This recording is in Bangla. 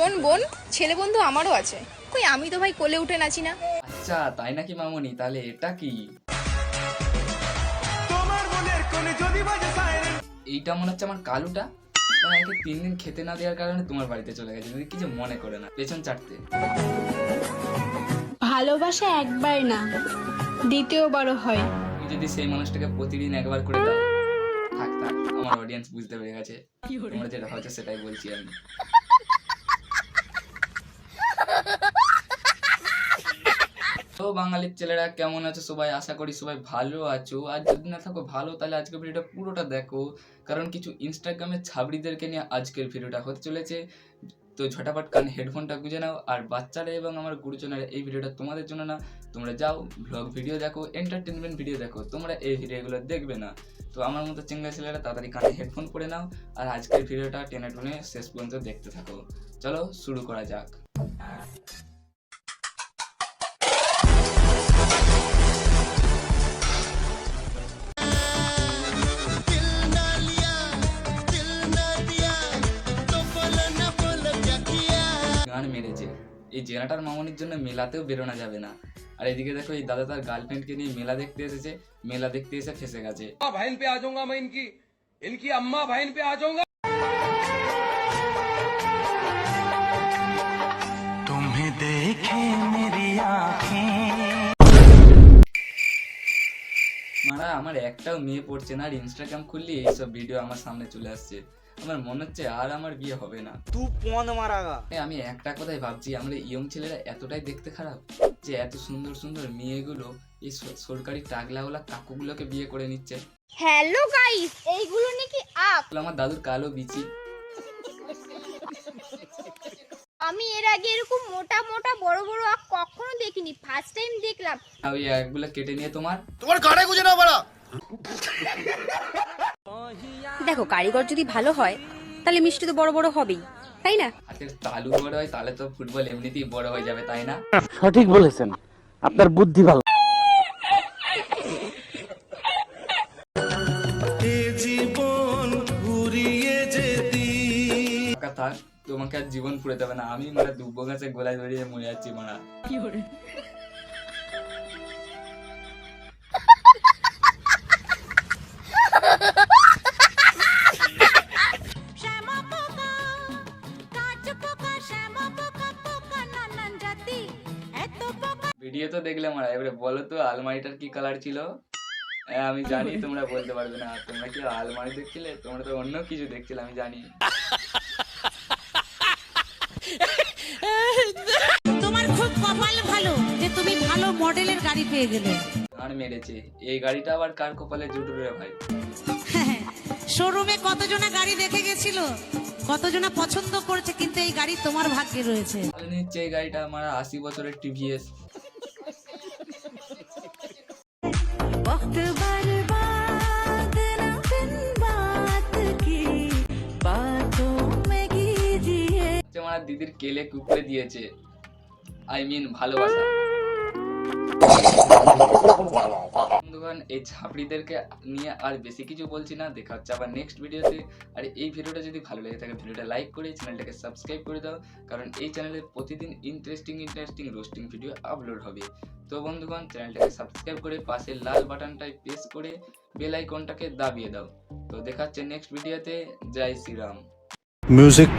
শোন বোন, ছেলে বন্ধু আমারও আছে। কই আমি তো ভাই কোলে উঠে নাচি না। আচ্ছা তাই নাকি মামুনি, তাহলে এটা কি? এইটা মনে হচ্ছে আমার কালুটা। মানে একে 3 দিন খেতে না দেওয়ার কারণে তোমার বাড়িতে চলে গেছে, যদি কিছু মনে করে না, পেছন চাটতে। ভালোবাসা একবার না, দ্বিতীয়বারও হয়। তুমি যদি সেই মানুষটাকে প্রতিদিন একবার করে দাও, থাক থাক, আমার অডিয়েন্স বুঝতে পেরে গেছে তোমরা যেটা হচ্ছে সেটাই বলছি আমি। তো বাঙালির ছেলেরা কেমন আছো সবাই? আশা করি সবাই ভালো আছো। আর যদি না থাকো ভালো, তাহলে আজকের ভিডিওটা পুরোটা দেখো, কারণ কিছু ইনস্টাগ্রামের ছাবড়িদেরকে নিয়ে আজকের ভিডিওটা হতে চলেছে। তো ঝটাপট কান হেডফোনটা গুঁজে নাও। আর বাচ্চারা এবং আমার গুরুজনেরা, এই ভিডিওটা তোমাদের জন্য না। তোমরা যাও ব্লগ ভিডিও দেখো, এন্টারটেনমেন্ট ভিডিও দেখো, তোমরা এই ভিডিওগুলো দেখবে না। তো আমার মতো চেঙ্গা ছেলেরা তাড়াতাড়ি কানে হেডফোন পরে নাও আর আজকের ভিডিওটা টেনে টুনে শেষ পর্যন্ত দেখতে থাকো। চলো শুরু করা যাক। গান মেরেছে, এই জেনাটার মামনির জন্য মেলাতেও বেরোনো যাবে না। আর এদিকে দেখো এই দাদা তার গার্লফ্রেন্ডকে নিয়ে মেলা দেখতে এসেছে, মেলা দেখতে এসে ফেসে গেছে। बहन पे आ जाऊंगा मैं, इनकी इनकी अम्मा बहन पे आ जाऊंगा। तुम्हें देखे मेरी आँखें। মারা আমার একটাও মেয়ে পড়ছে না, আর ইনস্টাগ্রাম খুললি এইসব ভিডিও আমার সামনে চলে আসছে। আমার মনে হচ্ছে আর আমার বিয়ে হবে না। तू कौन मारागा? আমি একটা কথাই ভাবছি, আমরা ইয়ং ছেলেরা এতটাই দেখতে খারাপ যে এত সুন্দর সুন্দর মেয়েগুলো এই সরকারি টাগলাওয়ালা কাকুগুলোকে বিয়ে করে নিচ্ছে। হ্যালো গাইস, এইগুলো নাকি আখ। আমার দাদুর কালো বিচি। আমি এর আগে এরকম মোটা মোটা বড় বড় আখ কখনো দেখিনি, ফার্স্ট টাইম দেখলাম। আর ওই একগুলো কেটে নিয়ে তোমার गाड़े गुजे ना बड़ा। দেখো কারিগর যদি ভালো হয় তাহলে মিষ্টি তো বড় বড় হবেই, তাই না? হাতের তালু বড় হয় তাহলে তো ফুটবল এমনিতেই বড় হয়ে যাবে, তাই না? সঠিক বলেছেন, আপনার বুদ্ধি ভালো। জীবন ঘুরিয়ে যেতি। থাক, তোমাকে আর জীবন ফুরে যাবে না। আমি মানে দুব্ব গাছে গোলায় ধরিয়ে মরে যাচ্ছি মারা। ভিডিও তো দেখলে মারা, এবারে বলো তো আলমারিটার কি কালার ছিল? আমি জানি তোমরা বলতে পারবে না। তোমরা কি আলমারি দেখছিলে? তোমরা তো অন্য কিছু দেখছিলে, আমি জানি। তোমার খুব কপাল ভালো যে তুমি ভালো মডেলের গাড়ি পেয়ে গেলে। আর মেরেছে, এই গাড়িটা আবার কার কপালে জুটবে রে ভাই? শোরুমে কতজনা গাড়ি দেখে গেছিল, কতজনা পছন্দ করেছে, কিন্তু এই গাড়ি তোমার ভাগ্যে রয়েছে। নিচ্ছে এই গাড়িটা আমার 80 বছরের টিভিএস। আমার দিদির কেলে কুকড়ে দিয়েছে, আই মিন ভালোবাসা। বন্ধুগণ, এই ছাপড়িদেরকে নিয়ে আর বেশি কিছু বলছি না, দেখা হচ্ছে আবার নেক্সট ভিডিওতে। আর এই ভিডিওটা যদি ভালো লেগে থাকে ভিডিওটা লাইক করে চ্যানেলটাকে সাবস্ক্রাইব করে দাও, কারণ এই চ্যানেলে প্রতিদিন ইন্টারেস্টিং রোস্টিং ভিডিও আপলোড হবে। তো বন্ধুগণ, চ্যানেলটাকে সাবস্ক্রাইব করে পাশের লাল বাটনটায় প্রেস করে বেল আইকনটাকে দাবিয়ে দাও। তো দেখা হচ্ছে নেক্সট ভিডিওতে। জয় শ্রীরাম। म्यूजिक